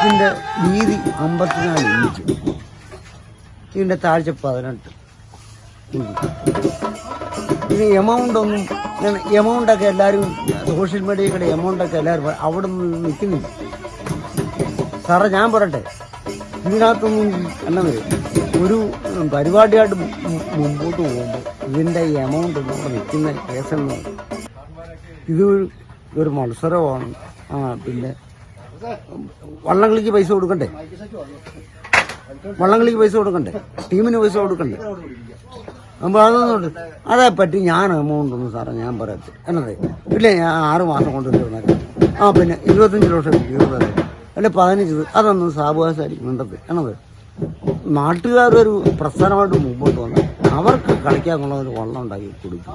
ഇതിൻ്റെ വീതി 54 ഇഞ്ച്, ഇതിൻ്റെ താഴ്ച 18. ഇത് എമൗണ്ടൊക്കെ എല്ലാവരും സോഷ്യൽ മീഡിയയുടെ എമൗണ്ടൊക്കെ എല്ലാവരും അവിടെ നിന്ന് നിൽക്കുന്നില്ല. സാറേ ഞാൻ പറയട്ടെ, ഇതിനകത്തൊന്നും എന്നാ വരും, ഒരു പരിപാടിയായിട്ട് മുമ്പോട്ട് പോകുമ്പോൾ ഇതിൻ്റെ എമൗണ്ട് നമ്മൾ നിൽക്കുന്ന കേസെന്ന് ഇത് ഒരു മത്സരമാണ്. പിന്നെ വള്ളംകളിക്ക് പൈസ കൊടുക്കണ്ടേ, ടീമിന് പൈസ കൊടുക്കണ്ടേ. അപ്പോൾ അതൊന്നുണ്ട്, അതേപ്പറ്റി ഞാൻ എമൗണ്ട് ഒന്നും സാറേ ഞാൻ പറയട്ടെ എന്നത് ഇല്ല. ഞാൻ 6 മാസം കൊണ്ട് തീർന്നേക്കാം. പിന്നെ 25 ലക്ഷം തീർന്നത് അല്ലെ 15, അതൊന്നും സാവകാശമായിരിക്കും വേണ്ടത് എന്നത്. നാട്ടുകാരൊരു പ്രസ്ഥാനമായിട്ട് മുമ്പോട്ട് വന്നാൽ അവർക്ക് കളിക്കാനുള്ള ഒരു വള്ളം ഉണ്ടാക്കി കൊടുക്കും.